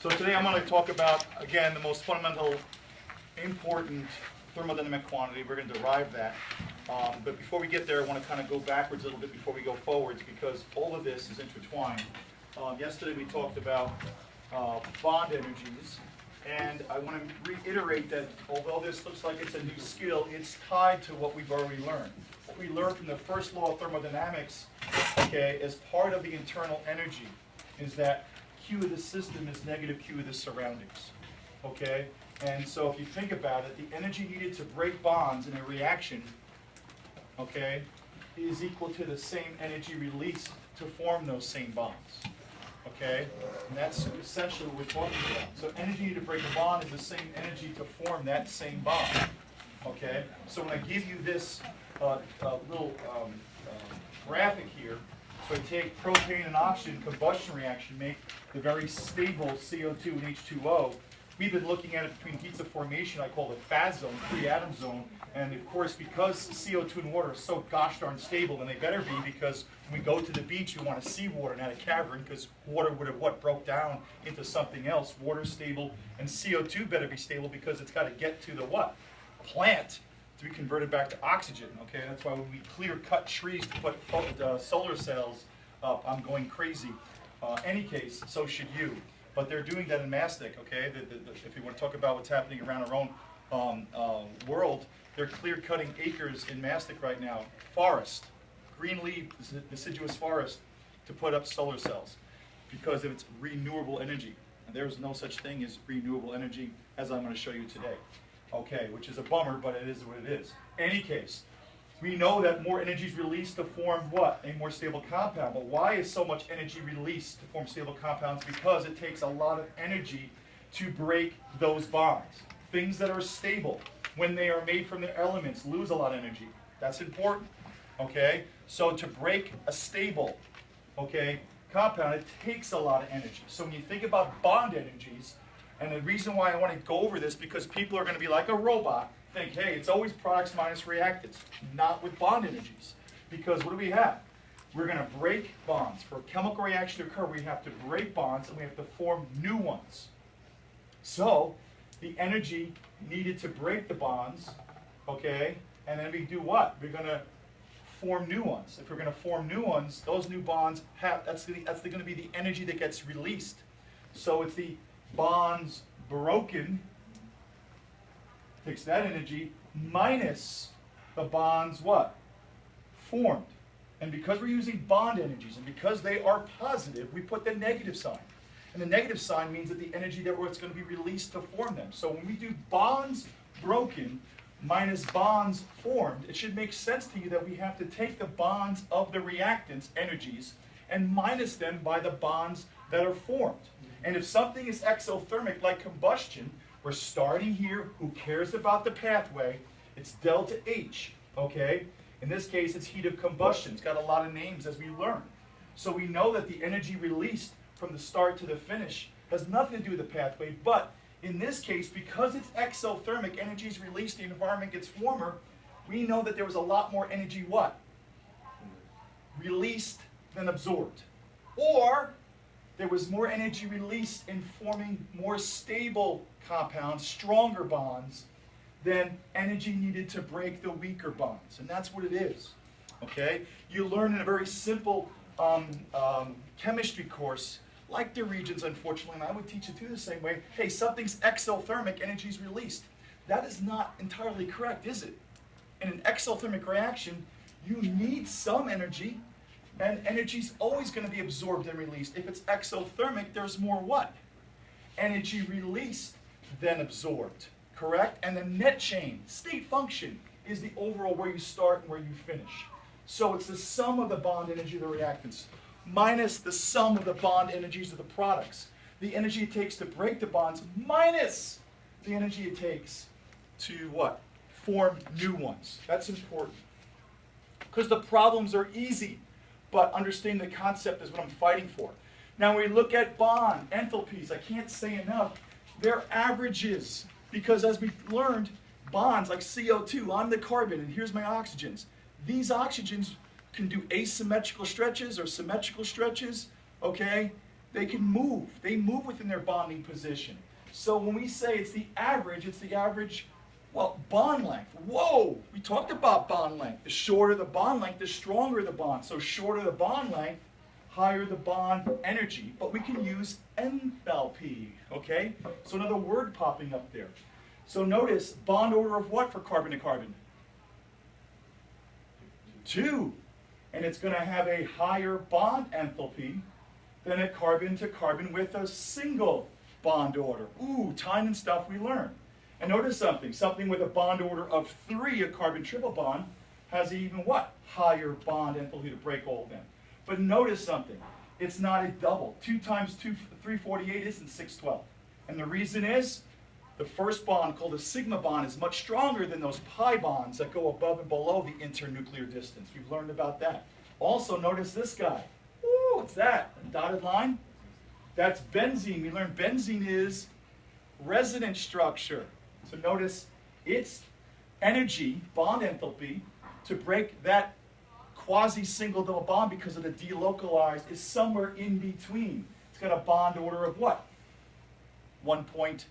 So today I'm going to talk about, again, the most fundamental, important thermodynamic quantity. We're going to derive that. But before we get there, I want to kind of go backwards a little bit before we go forwards, because all of this is intertwined. Yesterday we talked about bond energies, and I want to reiterate that although this looks like it's a new skill, it's tied to what we've already learned. What we learned from the first law of thermodynamics, okay, as part of the internal energy, is that Q of the system is negative Q of the surroundings, okay? And so if you think about it, the energy needed to break bonds in a reaction, okay, is equal to the same energy released to form those same bonds, okay? And that's essentially what we're talking about. So energy needed to break a bond is the same energy to form that same bond, okay? So when I give you this little graphic here, so I take propane and oxygen combustion reaction, make the very stable CO2 and H2O. We've been looking at it between heats of formation. I call it phase zone, free atom zone. And of course, because CO2 and water are so gosh darn stable, and they better be, because when we go to the beach, we want to see water, not a cavern, because water would have broke down into something else. Water's stable, and CO2 better be stable because it's got to get to the what? Plant to be converted back to oxygen. Okay, that's why when we clear cut trees to put solar cells up, I'm going crazy. Any case, so should you. But they're doing that in mastic, okay? If you want to talk about what's happening around our own world, they're clear-cutting acres in mastic right now, forest, green leaf, deciduous forest, to put up solar cells because of its renewable energy. And there's no such thing as renewable energy, as I'm going to show you today, okay? Which is a bummer, but it is what it is. Any case, we know that more energy is released to form what? A more stable compound. But why is so much energy released to form stable compounds? Because it takes a lot of energy to break those bonds. Things that are stable, when they are made from their elements, lose a lot of energy. That's important, okay? So to break a stable, okay, compound, it takes a lot of energy. So when you think about bond energies, and the reason why I want to go over this, because people are going to be like a robot, think, hey, it's always products minus reactants. Not with bond energies. Because what do we have? We're going to break bonds. For a chemical reaction to occur, we have to break bonds and we have to form new ones. So the energy needed to break the bonds, okay, and then we do what? We're going to form new ones. If we're going to form new ones, those new bonds have, that's going to be the energy that gets released. So it's the bonds broken, takes that energy, minus the bonds what? Formed. And because we're using bond energies, and because they are positive, we put the negative sign. And the negative sign means that the energy that it's going to be released to form them. So when we do bonds broken minus bonds formed, it should make sense to you that we have to take the bonds of the reactants, energies, and minus them by the bonds that are formed. And if something is exothermic, like combustion, we're starting here. Who cares about the pathway? It's delta H, okay? In this case, it's heat of combustion. It's got a lot of names as we learn. So we know that the energy released from the start to the finish has nothing to do with the pathway, but in this case, because it's exothermic, energy is released, the environment gets warmer, we know that there was a lot more energy what? Released than absorbed. Or there was more energy released in forming more stable compounds, stronger bonds, than energy needed to break the weaker bonds. And that's what it is, okay? You learn in a very simple chemistry course, like the regions, unfortunately, and I would teach it too the same way. Hey, something's exothermic, energy is released. That is not entirely correct, is it? In an exothermic reaction, you need some energy, and energy is always going to be absorbed and released. If it's exothermic, there's more what? Energy released than absorbed, correct? And the net chain, state function, is the overall where you start and where you finish. So it's the sum of the bond energy of the reactants minus the sum of the bond energies of the products. The energy it takes to break the bonds minus the energy it takes to what? Form new ones. That's important. Because the problems are easy, but understanding the concept is what I'm fighting for. Now when we look at bond, enthalpies, I can't say enough, they're averages. Because as we learned, bonds like CO2, I'm the carbon and here's my oxygens. These oxygens can do asymmetrical stretches or symmetrical stretches, okay? they can move. They move within their bonding position. So when we say it's the average, well, bond length. Whoa, we talked about bond length. The shorter the bond length, the stronger the bond. So shorter the bond length, higher the bond energy. But we can use enthalpy, okay? So another word popping up there. So notice, bond order of what for carbon to carbon? 2. And it's going to have a higher bond enthalpy than a carbon to carbon with a single bond order. Ooh, time and stuff we learn. And notice something with a bond order of 3, a carbon triple bond, has even what? Higher bond enthalpy to break all of them. But notice something, it's not a double. 2 times 2, 348 isn't 612. And the reason is, the first bond, called a sigma bond, is much stronger than those pi bonds that go above and below the internuclear distance. We've learned about that. Also, notice this guy. Ooh, what's that? A dotted line? That's benzene. We learned benzene is resonance structure. So notice its energy, bond enthalpy, to break that quasi-single double bond because of the delocalized is somewhere in between. It's got a bond order of what? 1.5.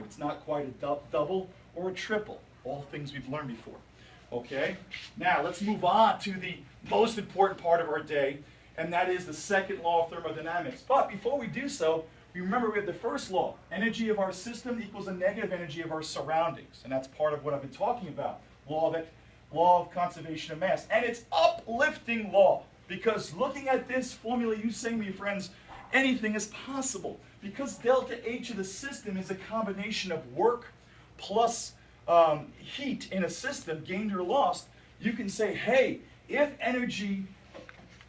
It's not quite a double or a triple. All things we've learned before. Okay? Now, let's move on to the most important part of our day, and that is the second law of thermodynamics. But before we do so, remember we have the first law. Energy of our system equals the negative energy of our surroundings. And that's part of what I've been talking about. Law of conservation of mass. And it's uplifting law. Because looking at this formula, you say, my friends, anything is possible. Because delta H of the system is a combination of work plus heat in a system, gained or lost, you can say, hey, if energy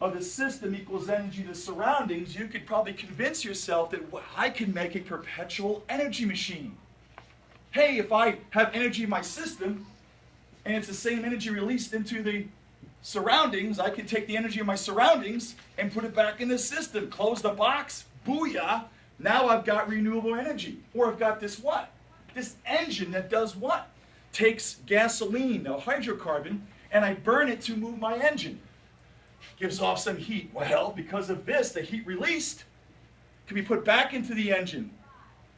of the system equals energy of the surroundings, you could probably convince yourself that I can make a perpetual energy machine. Hey, if I have energy in my system, and it's the same energy released into the surroundings, I can take the energy of my surroundings and put it back in the system. Close the box, booyah, now I've got renewable energy. Or I've got this what? This engine that does what? Takes gasoline, a hydrocarbon, and I burn it to move my engine. Gives off some heat. Well, because of this, the heat released can be put back into the engine,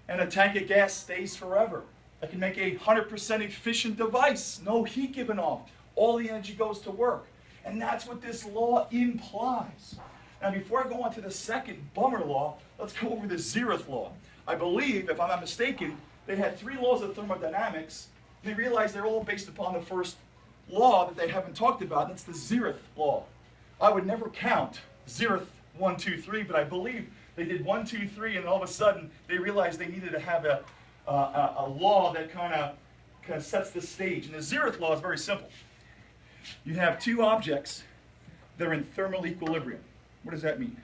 and a tank of gas stays forever. I can make a 100% efficient device, no heat given off. All the energy goes to work. And that's what this law implies. Now, before I go on to the second bummer law, let's go over the Zeroth Law. I believe, if I'm not mistaken, they had 3 laws of thermodynamics, and they realized they're all based upon the first law that they haven't talked about, and it's the Zeroth Law. I would never count Zeroth 1, 2, 3, but I believe they did 1, 2, 3, and all of a sudden they realized they needed to have a law that kind of sets the stage. And the Zeroth Law is very simple. You have 2 objects that are in thermal equilibrium. What does that mean?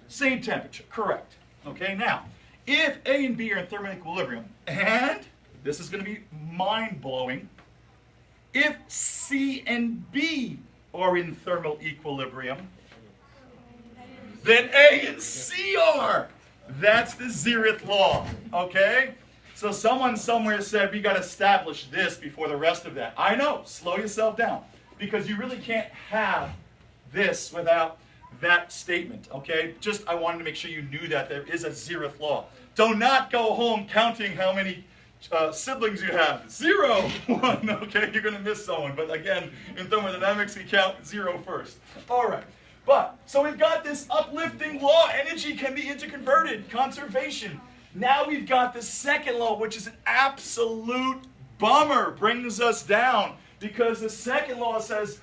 Same temperature, correct. Okay, now, if A and B are in thermal equilibrium, and this is going to be mind-blowing, if C and B are in thermal equilibrium, then A and C are. That's the Zeroth Law, okay? So someone somewhere said we got to establish this before the rest of that. I know, slow yourself down, because you really can't have this without that statement, okay? Just, I wanted to make sure you knew that there is a Zeroth Law. Do not go home counting how many siblings you have. 0, 1, okay? You're going to miss someone. But again, in thermodynamics, we count 0 first. All right. But, so we've got this uplifting law. Energy can be interconverted. Conservation. Now we've got the second law, which is an absolute bummer. Brings us down. Because the second law says,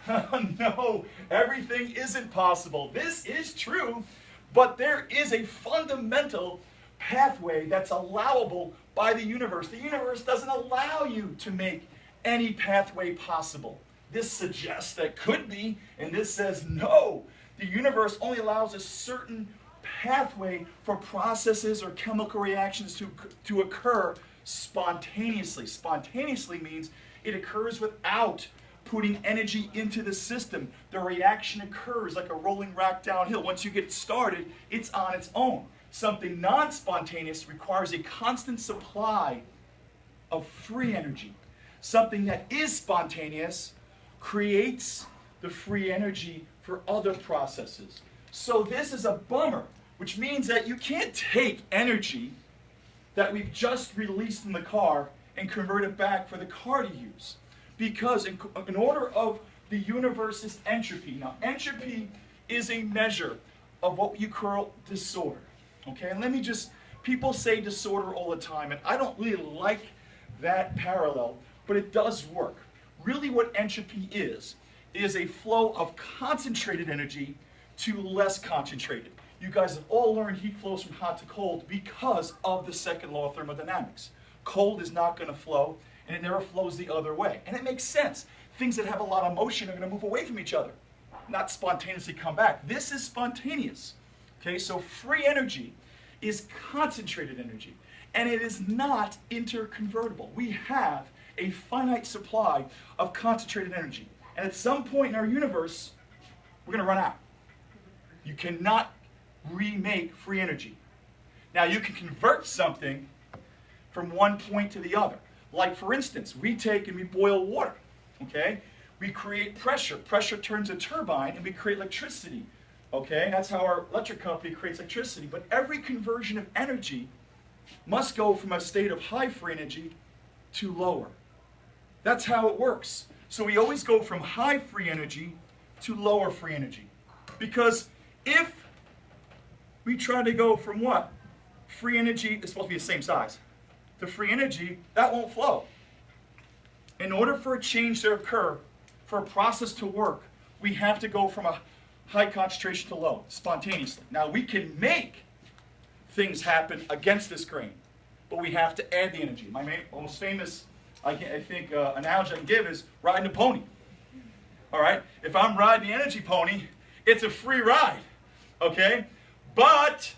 no, everything isn't possible. This is true, but there is a fundamental pathway that's allowable by the universe. The universe doesn't allow you to make any pathway possible. This suggests that could be, and this says no. The universe only allows a certain pathway for processes or chemical reactions to occur spontaneously. Spontaneously means it occurs without putting energy into the system. The reaction occurs like a rolling rock downhill. Once you get started, it's on its own. Something non-spontaneous requires a constant supply of free energy. Something that is spontaneous creates the free energy for other processes. So this is a bummer, which means that you can't take energy that we've just released in the car and convert it back for the car to use. Because in order of the universe's entropy, now entropy is a measure of what you call disorder. Okay, and let me just, people say disorder all the time, and I don't really like that parallel, but it does work. Really what entropy is a flow of concentrated energy to less concentrated. You guys have all learned heat flows from hot to cold because of the second law of thermodynamics. Cold is not going to flow, and it never flows the other way. And it makes sense. Things that have a lot of motion are going to move away from each other, not spontaneously come back. This is spontaneous. Okay, so free energy is concentrated energy, and it is not interconvertible. We have a finite supply of concentrated energy, and at some point in our universe, we're going to run out. You cannot remake free energy. Now, you can convert something from one point to the other. Like, for instance, we take and we boil water, okay? We create pressure. Pressure turns a turbine, and we create electricity, okay? That's how our electric company creates electricity. But every conversion of energy must go from a state of high free energy to lower. That's how it works. So we always go from high free energy to lower free energy. Because if we try to go from what? Free energy is supposed to be the same size. To free energy, that won't flow. In order for a change to occur, for a process to work, we have to go from a high concentration to low, spontaneously. Now, we can make things happen against this grain, but we have to add the energy. My most famous, I think, analogy I can give is riding a pony. All right? If I'm riding the energy pony, it's a free ride, okay? But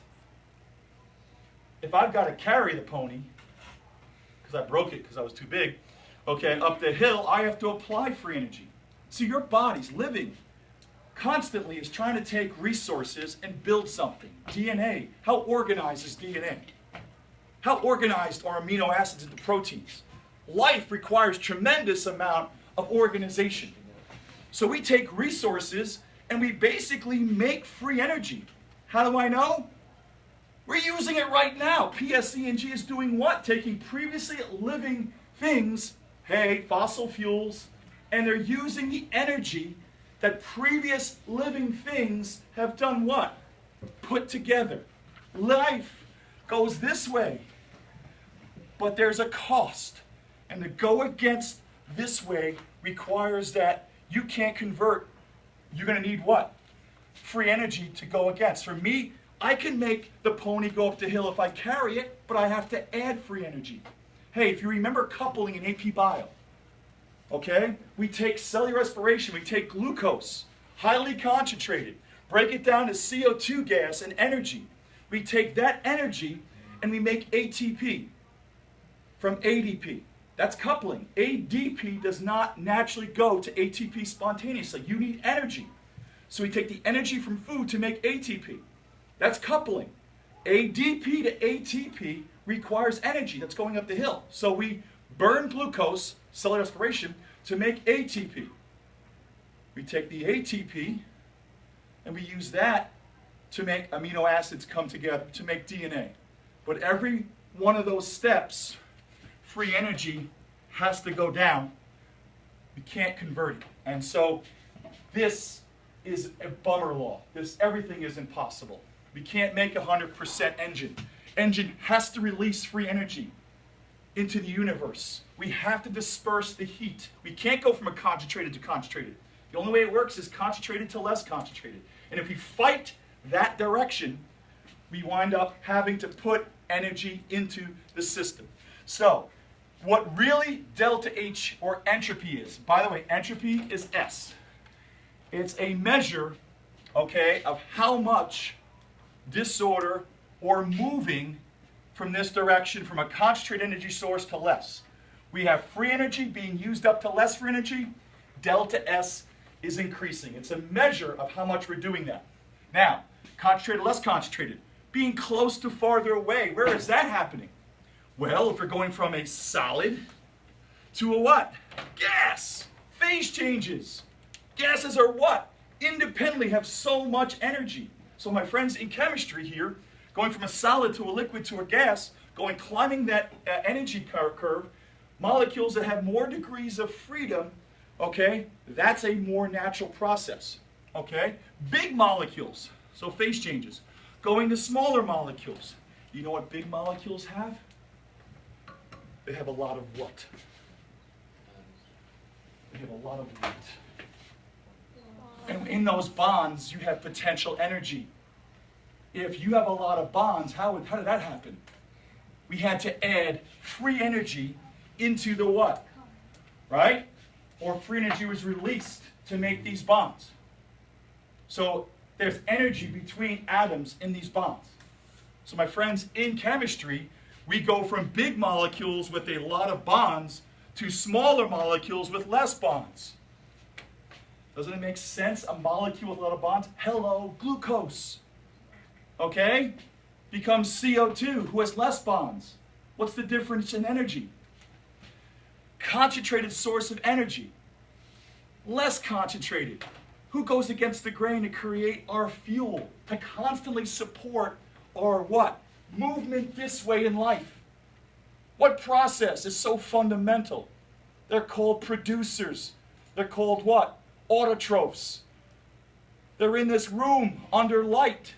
if I've got to carry the pony, because I broke it because I was too big, okay, up the hill, I have to apply free energy. So your body's living constantly is trying to take resources and build something. DNA, how organized is DNA? How organized are amino acids into proteins? Life requires tremendous amount of organization. So we take resources and we basically make free energy. How do I know? We're using it right now. PSE&G is doing what? Taking previously living things, hey, fossil fuels, and they're using the energy that previous living things have done what? Put together. Life goes this way, but there's a cost. And to go against this way requires that you can't convert. You're going to need what? Free energy to go against. For me, I can make the pony go up the hill if I carry it, but I have to add free energy. Hey, if you remember coupling in AP Bio, okay? We take cellular respiration, we take glucose, highly concentrated, break it down to CO2 gas and energy. We take that energy and we make ATP from ADP. That's coupling. ADP does not naturally go to ATP spontaneously. You need energy. So we take the energy from food to make ATP. That's coupling. ADP to ATP requires energy that's going up the hill. So we burn glucose, cellular respiration, to make ATP. We take the ATP and we use that to make amino acids come together, to make DNA. But every one of those steps, free energy has to go down. We can't convert it. And so this is a bummer law. Everything is impossible. We can't make a 100% engine. Engine has to release free energy into the universe. We have to disperse the heat. We can't go from a concentrated to concentrated. The only way it works is concentrated to less concentrated. And if we fight that direction, we wind up having to put energy into the system. So, what really delta H or entropy is, by the way, entropy is S. It's a measure, okay, of how much disorder or moving from this direction from a concentrated energy source to less. We have free energy being used up to less free energy. Delta S is increasing. It's a measure of how much we're doing that. Now, concentrated, less concentrated. Being close to farther away. Where is that happening? Well, if we're going from a solid to a what? Gas. Phase changes. Gases are what? Independently have so much energy. So my friends, in chemistry here, going from a solid to a liquid to a gas, climbing that energy curve, molecules that have more degrees of freedom, okay, that's a more natural process, okay? Big molecules, so phase changes, going to smaller molecules. You know what big molecules have? They have a lot of what? They have a lot of what? And in those bonds, you have potential energy. If you have a lot of bonds, how did that happen? We had to add free energy into the what? Right? Or free energy was released to make these bonds. So there's energy between atoms in these bonds. So my friends, in chemistry, we go from big molecules with a lot of bonds to smaller molecules with less bonds. Doesn't it make sense? A molecule with a lot of bonds? Hello, glucose. Okay? Becomes CO2, who has less bonds. What's the difference in energy? Concentrated source of energy. Less concentrated. Who goes against the grain to create our fuel, to constantly support our what? Movement this way in life. What process is so fundamental? They're called producers. They're called what? Autotrophs. They're in this room under light.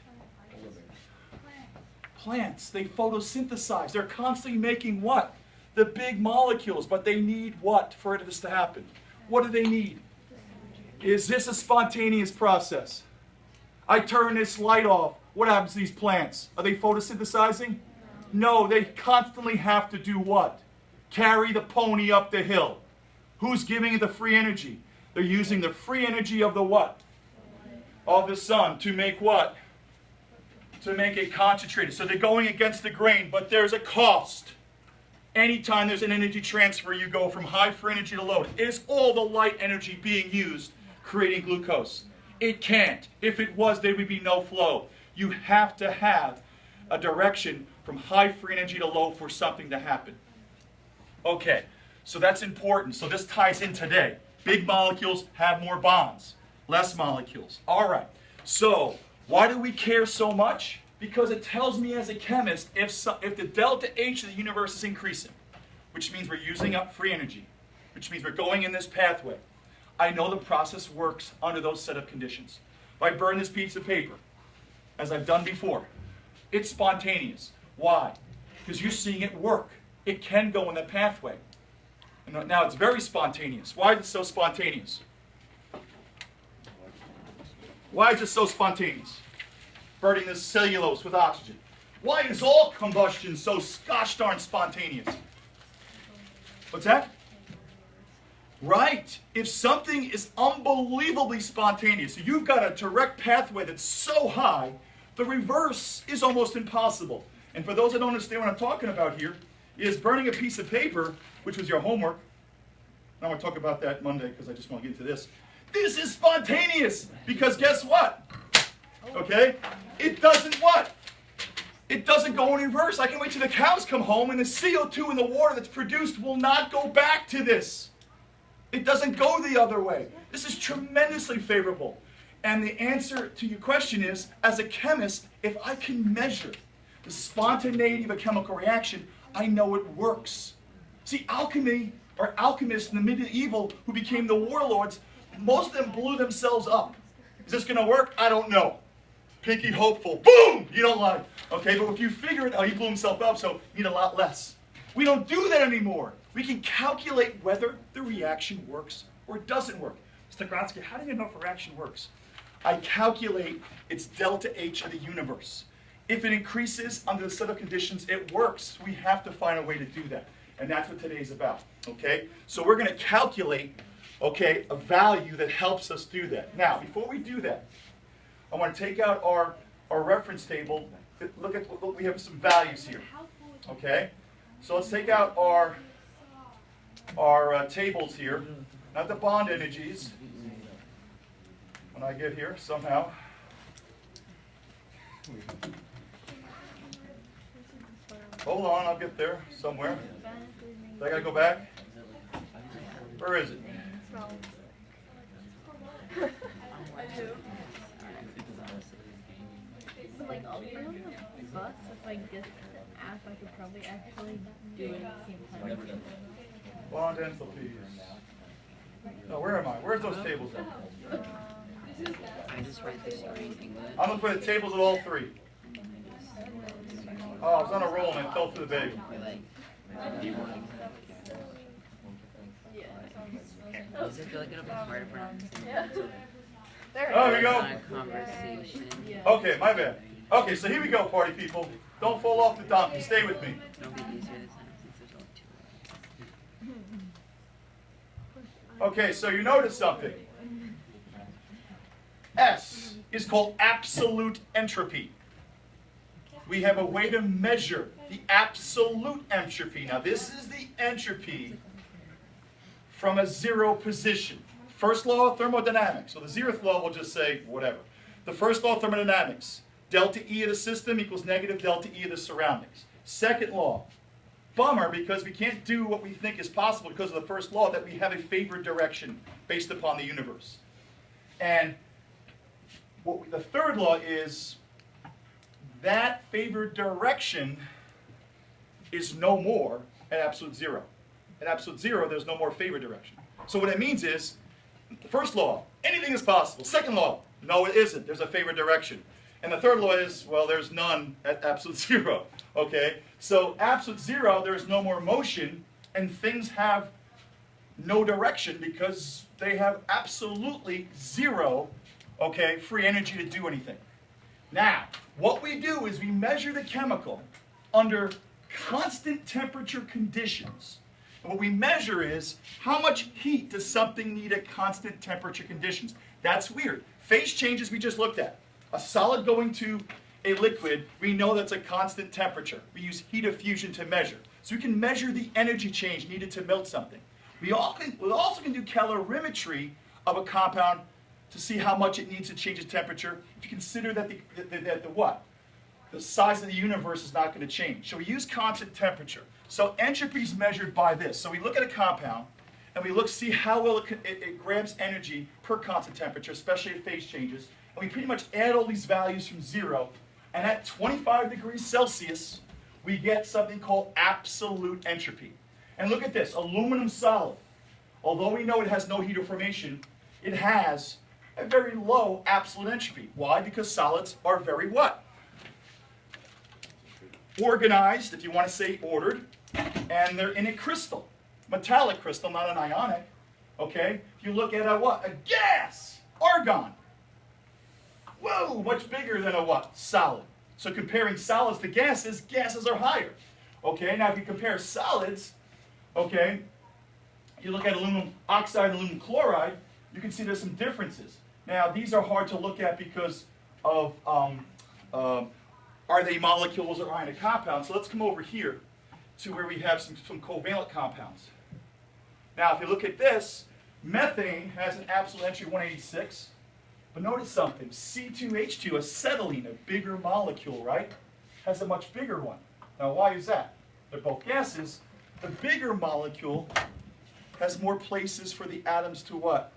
Plants, they photosynthesize. They're constantly making what? The big molecules, but they need what for this to happen? What do they need? Is this a spontaneous process? I turn this light off. What happens to these plants? Are they photosynthesizing? No, they constantly have to do what? Carry the pony up the hill. Who's giving it the free energy? They're using the free energy of the what? Of the sun to make what? To make it concentrated. So they're going against the grain, but there's a cost. Anytime there's an energy transfer, you go from high free energy to low. Is all the light energy being used creating glucose? It can't. If it was, there would be no flow. You have to have a direction from high free energy to low for something to happen. Okay, so that's important. So this ties in today. Big molecules have more bonds, less molecules. All right, so why do we care so much? Because it tells me as a chemist if the delta H of the universe is increasing, which means we're using up free energy, which means we're going in this pathway. I know the process works under those set of conditions. If I burn this piece of paper, as I've done before, it's spontaneous. Why? Because you're seeing it work. It can go in that pathway. And now it's very spontaneous. Why is it so spontaneous? Why is it so spontaneous? Burning this cellulose with oxygen. Why is all combustion so gosh darn spontaneous? What's that? Right. If something is unbelievably spontaneous, so you've got a direct pathway that's so high, the reverse is almost impossible. And for those that don't understand what I'm talking about here, is burning a piece of paper, which was your homework. And I'm going to talk about that Monday because I just want to get into this. This is spontaneous because guess what? Okay? It doesn't what? It doesn't go in reverse. I can wait till the cows come home and the CO2 in the water that's produced will not go back to this. It doesn't go the other way. This is tremendously favorable. And the answer to your question is, as a chemist, if I can measure the spontaneity of a chemical reaction, I know it works. See, alchemy, or alchemists in the medieval who became the warlords, most of them blew themselves up. Is this going to work? I don't know. Pinky hopeful. Boom! You don't lie. Okay, but if you figure it out, he blew himself up, so you need a lot less. We don't do that anymore. We can calculate whether the reaction works or it doesn't work. Mr. Grotsky, how do you know if a reaction works? I calculate its delta H of the universe. If it increases under the set of conditions, it works. We have to find a way to do that. And that's what today's about. Okay? So we're going to calculate, okay, a value that helps us do that. Now, before we do that, I want to take out our reference table. Look at, we have some values here. Okay? So let's take out our tables here. Not the bond energies. When I get here, somehow. Hold on, I'll get there somewhere. I gotta go back. Where is it? like, I'll be on the bus if I get the app. I could probably actually do it at the same time. Bond enthalpies. No, where am I? Where's those tables at? I just read the story in English. I'm going to put the tables at all three. Oh, I was on a roll and I fell through the bag. Does it feel like it'll be harder for us? Oh, here we go. Conversation. Okay, my bad. Okay, so here we go, party people. Don't fall off the donkey. Stay with me. It'll be easier this time since there's only two. Okay, so you notice something. S is called absolute entropy. We have a way to measure the absolute entropy. Now, this is the entropy from a zero position. First law of thermodynamics. So the zeroth law will just say whatever. The first law of thermodynamics. Delta E of the system equals negative delta E of the surroundings. Second law. Bummer, because we can't do what we think is possible because of the first law, that we have a favored direction based upon the universe. And the third law is that favored direction is no more at absolute zero. At absolute zero, there's no more favored direction. So what it means is, the first law, anything is possible. Second law, no it isn't, there's a favored direction. And the third law is, well, there's none at absolute zero. Okay? So absolute zero, there's no more motion, and things have no direction because they have absolutely zero, okay, free energy to do anything. Now, what we do is we measure the chemical under constant temperature conditions. And what we measure is how much heat does something need at constant temperature conditions. That's weird. Phase changes we just looked at. A solid going to a liquid, we know that's a constant temperature. We use heat of fusion to measure. So we can measure the energy change needed to melt something. We also can do calorimetry of a compound to see how much it needs to change its temperature if you consider that the size of the universe is not going to change. So we use constant temperature. So entropy is measured by this. So we look at a compound and we see how well it grabs energy per constant temperature, especially at phase changes. And we pretty much add all these values from zero. And at 25 degrees Celsius, we get something called absolute entropy. And look at this, aluminum solid. Although we know it has no heat of formation, it has a very low absolute entropy. Why? Because solids are very what? Organized, if you want to say ordered, and they're in a crystal. Metallic crystal, not an ionic. Okay? If you look at a what? A gas! Argon! Whoa! Much bigger than a what? Solid. So comparing solids to gases, gases are higher. Okay? Now if you compare solids, okay, you look at aluminum oxide and aluminum chloride, you can see there's some differences. Now these are hard to look at because of are they molecules or ionic compounds? So let's come over here to where we have some covalent compounds. Now if you look at this, methane has an absolute entropy of 186. But notice something, C2H2, acetylene, a bigger molecule, right, has a much bigger one. Now why is that? They're both gases. The bigger molecule has more places for the atoms to what?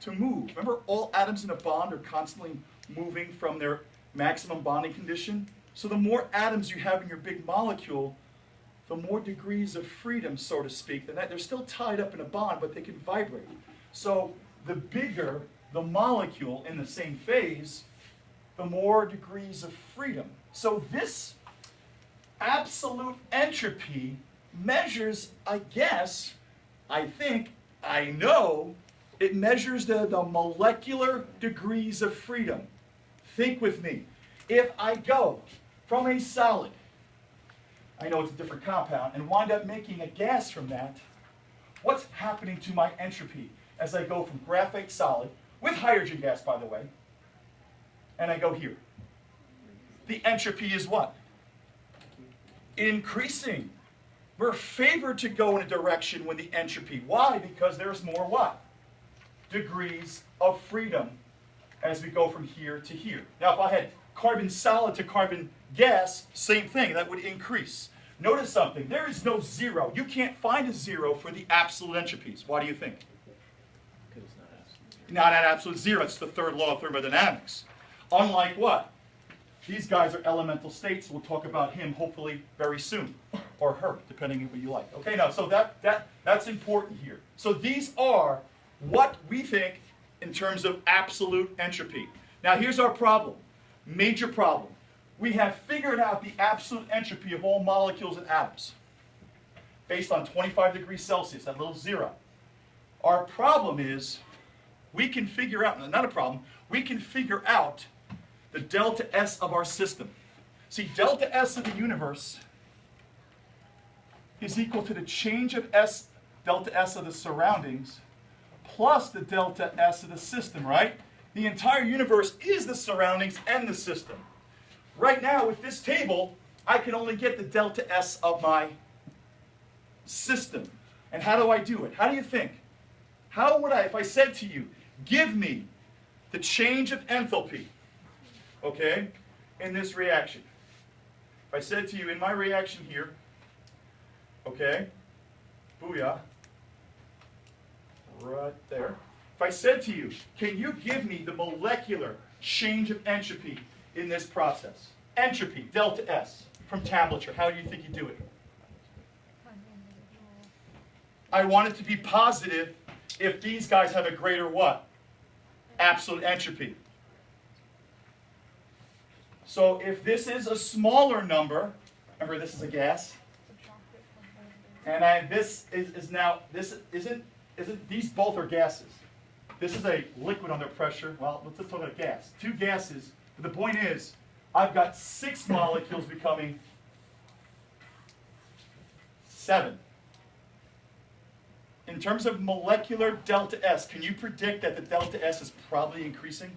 To move. Remember, all atoms in a bond are constantly moving from their maximum bonding condition? So the more atoms you have in your big molecule, the more degrees of freedom, so to speak. They're still tied up in a bond, but they can vibrate. So the bigger the molecule in the same phase, the more degrees of freedom. So this absolute entropy measures, I know, it measures the molecular degrees of freedom. Think with me. If I go from a solid, I know it's a different compound, and wind up making a gas from that, what's happening to my entropy as I go from graphite solid, with hydrogen gas, by the way, and I go here? The entropy is what? Increasing. We're favored to go in a direction with the entropy. Why? Because there's more what? Degrees of freedom as we go from here to here. Now, if I had carbon solid to carbon gas, same thing, that would increase. Notice something, there is no zero. You can't find a zero for the absolute entropies. Why do you think? Because it's not absolute. Not at absolute zero, it's the third law of thermodynamics. Unlike what? These guys are elemental states. We'll talk about him hopefully very soon, or her, depending on what you like. Okay, now, so that's important here. So these are what we think in terms of absolute entropy. Now here's our problem, major problem. We have figured out the absolute entropy of all molecules and atoms based on 25 degrees Celsius, that little zero. Our problem is we can figure out, not a problem, we can figure out the delta S of our system. See, delta S of the universe is equal to the change of S, delta S of the surroundings, plus the delta S of the system, right? The entire universe is the surroundings and the system. Right now, with this table, I can only get the delta S of my system. And how do I do it? How do you think? How would I, if I said to you, give me the change of enthalpy, okay, in this reaction? If I said to you, in my reaction here, okay, booyah, right there. If I said to you, can you give me the molecular change of entropy in this process? Entropy, delta S, from tablature. How do you think you do it? I want it to be positive if these guys have a greater what? Absolute entropy. So if this is a smaller number, remember this is a gas, and this is now, this isn't, these both are gases. This is a liquid under pressure. Well, let's just talk about gas. Two gases. But the point is, I've got 6 molecules becoming 7. In terms of molecular delta S, can you predict that the delta S is probably increasing?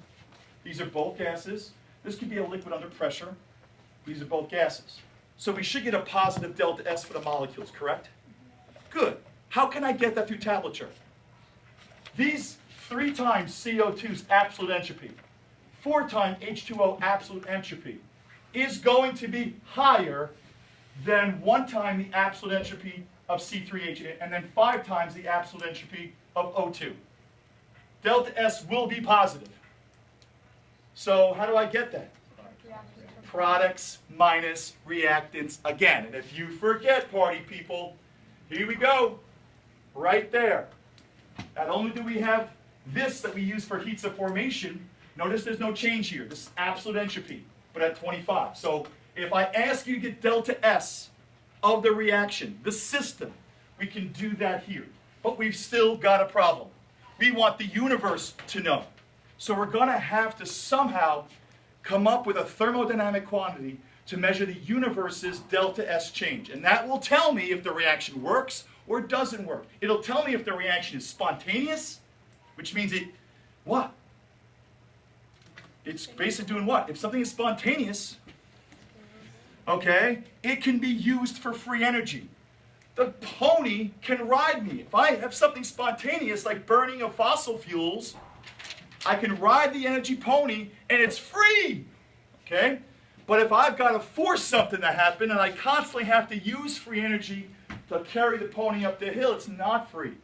These are both gases. This could be a liquid under pressure. These are both gases. So we should get a positive delta S for the molecules, correct? Good. How can I get that through tablature? These 3 times CO2's absolute entropy, 4 times H2O absolute entropy, is going to be higher than 1 time the absolute entropy of C3H8, and then 5 times the absolute entropy of O2. Delta S will be positive. So how do I get that? Products minus reactants again. And if you forget, party people, here we go, right there. Not only do we have this that we use for heats of formation, notice there's no change here. This is absolute entropy, but at 25. So if I ask you to get delta S of the reaction, the system, we can do that here. But we've still got a problem. We want the universe to know. So we're going to have to somehow come up with a thermodynamic quantity to measure the universe's delta S change. And that will tell me if the reaction works or doesn't work. It'll tell me if the reaction is spontaneous, which means it, what? It's basically doing what? If something is spontaneous, okay, it can be used for free energy. The pony can ride me. If I have something spontaneous like burning of fossil fuels, I can ride the energy pony and it's free, okay? But if I've got to force something to happen and I constantly have to use free energy to carry the pony up the hill, it's not free,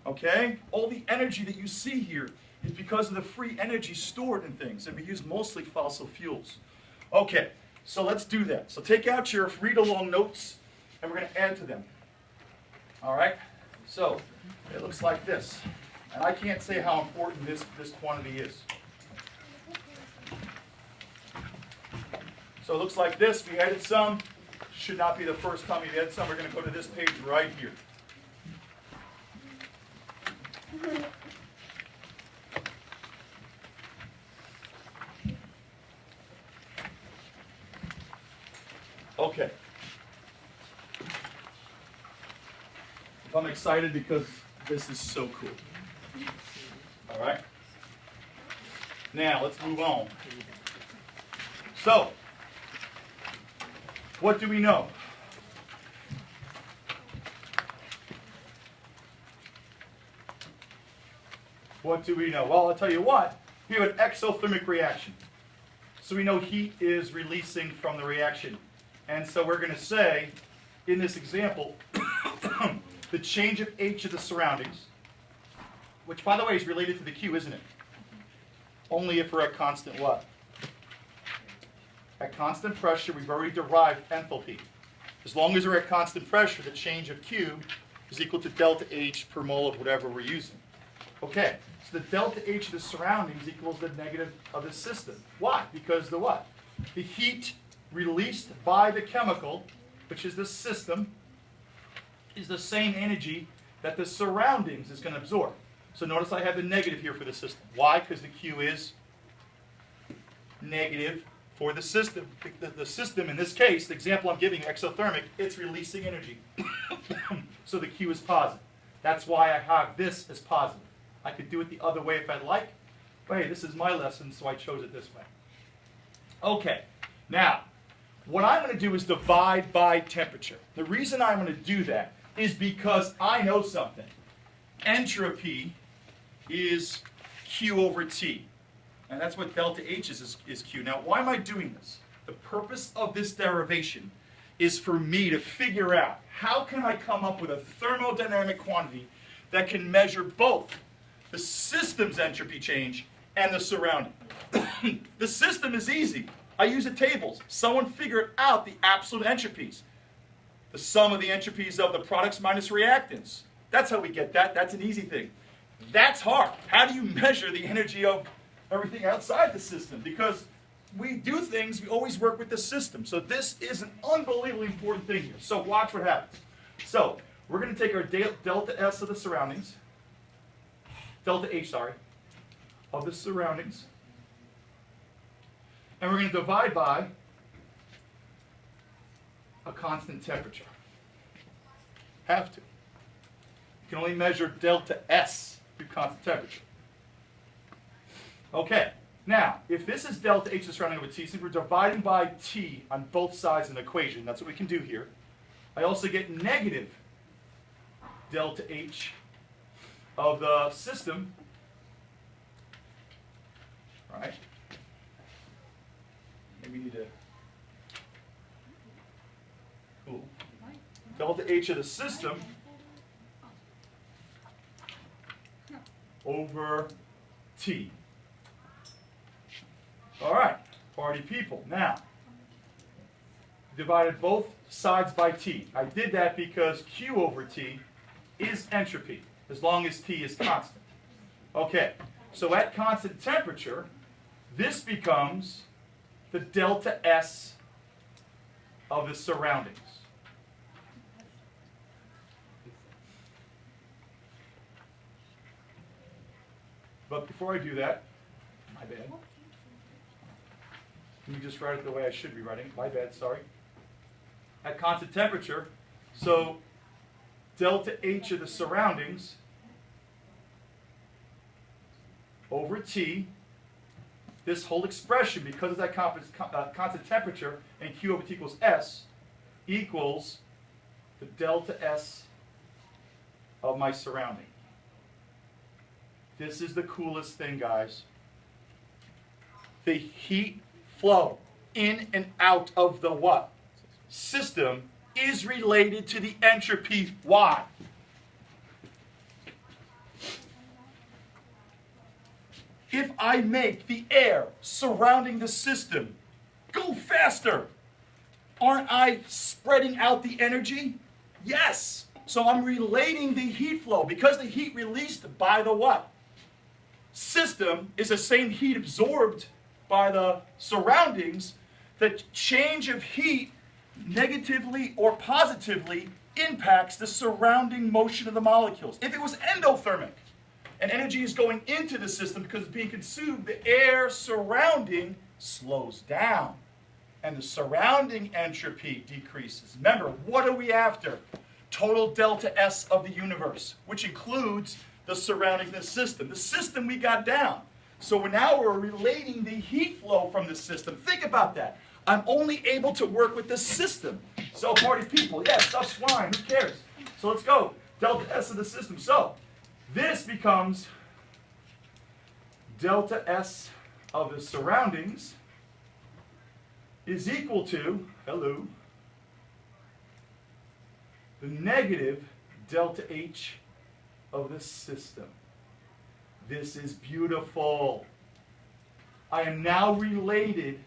okay? All the energy that you see here is because of the free energy stored in things, and we use mostly fossil fuels. Okay, so let's do that. So take out your read-along notes, and we're going to add to them. All right? So it looks like this. And I can't say how important this quantity is. So it looks like this. We added some. Should not be the first time we've added some. We're going to go to this page right here. Okay. I'm excited because this is so cool. All right? Now, let's move on. So, what do we know? What do we know? Well, I'll tell you what. We have an exothermic reaction. So we know heat is releasing from the reaction. And so we're going to say, in this example, the change of H of the surroundings, which, by the way, is related to the Q, isn't it? Only if we're at constant what? At constant pressure, we've already derived enthalpy. As long as we're at constant pressure, the change of Q is equal to delta H per mole of whatever we're using. Okay, so the delta H of the surroundings equals the negative of the system. Why? Because the what? The heat released by the chemical, which is the system, is the same energy that the surroundings is going to absorb. So notice I have the negative here for the system. Why? Because the Q is negative for the system. The system, in this case, the example I'm giving you, exothermic, it's releasing energy. So the Q is positive. That's why I have this as positive. I could do it the other way if I'd like, but hey, this is my lesson, so I chose it this way. Okay, now, what I'm going to do is divide by temperature. The reason I'm going to do that is because I know something. Entropy is Q over T. And that's what delta H is Q. Now, why am I doing this? The purpose of this derivation is for me to figure out how can I come up with a thermodynamic quantity that can measure both the system's entropy change and the surrounding. The system is easy. I use the tables. Someone figured out the absolute entropies. The sum of the entropies of the products minus reactants. That's how we get that. That's an easy thing. That's hard. How do you measure the energy of everything outside the system? Because we do things, we always work with the system. So this is an unbelievably important thing here. So watch what happens. So we're going to take our delta S of the surroundings, delta H, sorry, of the surroundings, and we're going to divide by a constant temperature. Have to. You can only measure delta S through constant temperature. Okay, now, if this is delta H surrounding over T, since we're dividing by T on both sides of an equation, that's what we can do here. I also get negative delta H of the system, right? Maybe we need to, cool. Delta H of the system over T. All right, party people. Now, divided both sides by T. I did that because Q over T is entropy, as long as T is constant. Okay, so at constant temperature, this becomes the delta S of the surroundings. But before I do that, my bad. Let me just write it the way I should be writing. My bad, sorry. At constant temperature, so delta H of the surroundings over T, this whole expression, because of that constant temperature, and Q over T equals S, equals the delta S of my surrounding. This is the coolest thing, guys. The heat flow in and out of the what? System is related to the entropy. Why? If I make the air surrounding the system go faster, aren't I spreading out the energy? Yes. So I'm relating the heat flow because the heat released by the what? System is the same heat absorbed by the surroundings. The change of heat negatively or positively impacts the surrounding motion of the molecules. If it was endothermic and energy is going into the system because it's being consumed, the air surrounding slows down and the surrounding entropy decreases. Remember, what are we after? Total delta S of the universe, which includes the surrounding the system. The system we got down. So now we're relating the heat flow from the system. Think about that. I'm only able to work with the system. So party people, yeah, stuff's flying, who cares? So let's go. Delta S of the system. So this becomes delta S of the surroundings is equal to, hello, the negative delta H of the system. This is beautiful. I am now related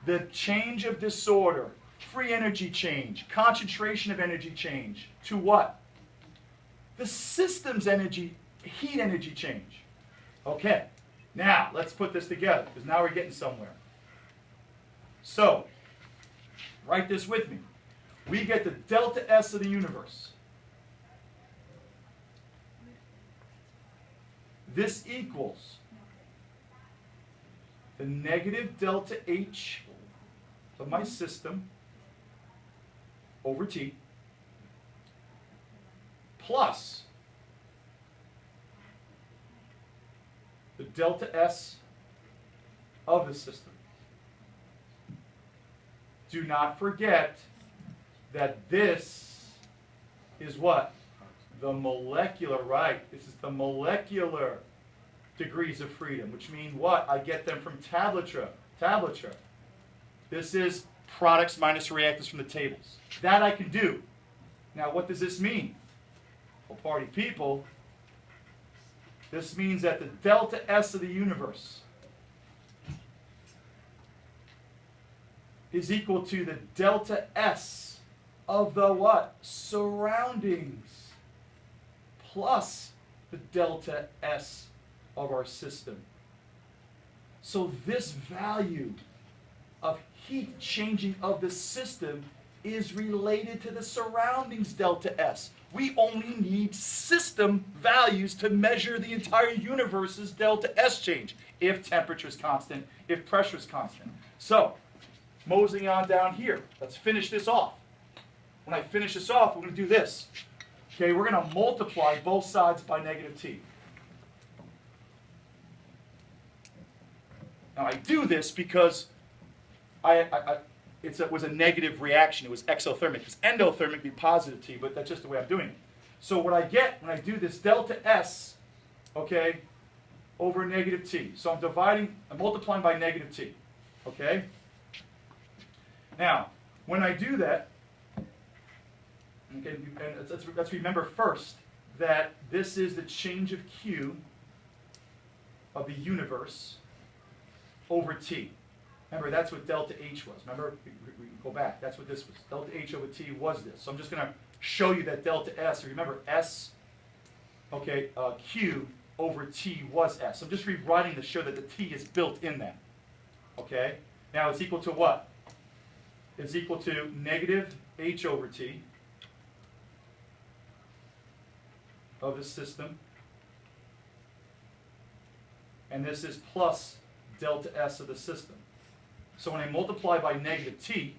the change of disorder, free energy change, concentration of energy change, to what? The system's energy, heat energy change. Okay, now let's put this together, because now we're getting somewhere. So, write this with me. We get the delta S of the universe. This equals the negative delta H of my system over T plus the delta S of the system. Do not forget that this is what? The molecular, right? This is the molecular degrees of freedom, which mean what? I get them from tablature. Tablature. This is products minus reactants from the tables. That I can do. Now, what does this mean? Well, party people, this means that the delta S of the universe is equal to the delta S of the what? Surroundings plus the delta S of our system. So this value of heat changing of the system is related to the surroundings delta S. We only need system values to measure the entire universe's delta S change if temperature is constant, if pressure is constant. So, moseying on down here, let's finish this off. When I finish this off, we're going to do this. Okay, we're going to multiply both sides by negative T. Now I do this because it was a negative reaction. It was exothermic. Because endothermic would be positive T, but that's just the way I'm doing it. So what I get when I do this delta S, okay, over negative T. So I'm multiplying by negative T, okay? Now, when I do that, okay, and let's remember first that this is the change of Q of the universe over T. Remember, that's what delta H was. Remember, we go back. That's what this was. Delta H over T was this. So I'm just going to show you that delta S. Remember, S, okay, Q over T was S. I'm just rewriting to show that the T is built in that. Okay? Now it's equal to what? It's equal to negative H over T of the system. And this is plus delta S of the system. So when I multiply by negative T,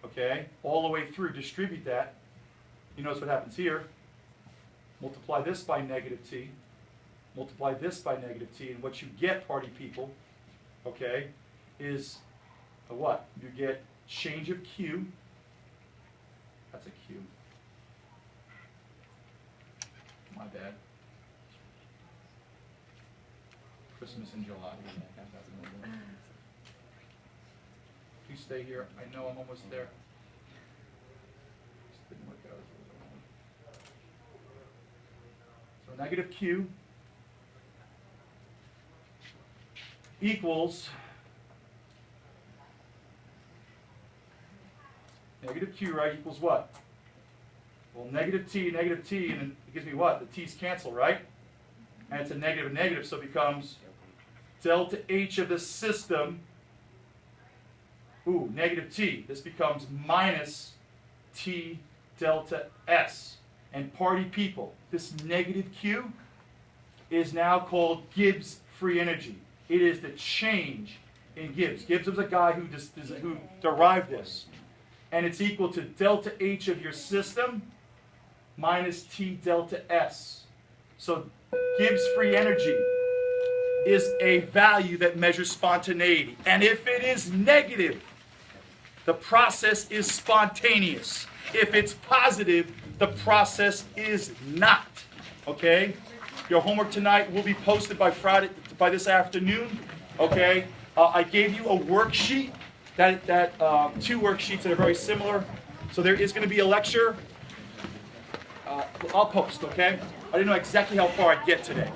okay, all the way through, distribute that, you notice what happens here. Multiply this by negative T, multiply this by negative T, and what you get, party people, okay, is a what? You get change of Q. That's a Q. My bad. Christmas in July. Please stay here. I know I'm almost there. This didn't work out as well as I wanted. So negative Q equals negative Q, right, equals what? Well, negative T, and then it gives me what? The T's cancel, right? And it's a negative, so it becomes delta H of the system, negative T. This becomes minus T delta S. And party people, this negative Q is now called Gibbs free energy. It is the change in Gibbs. Gibbs was a guy who derived this. And it's equal to delta H of your system minus T delta S. So Gibbs free energy is a value that measures spontaneity. And if it is negative, the process is spontaneous. If it's positive, the process is not. Okay? Your homework tonight will be posted by Friday, by this afternoon. Okay? I gave you a worksheet, two worksheets that are very similar. So there is going to be a lecture. I'll post, okay? I didn't know exactly how far I'd get today.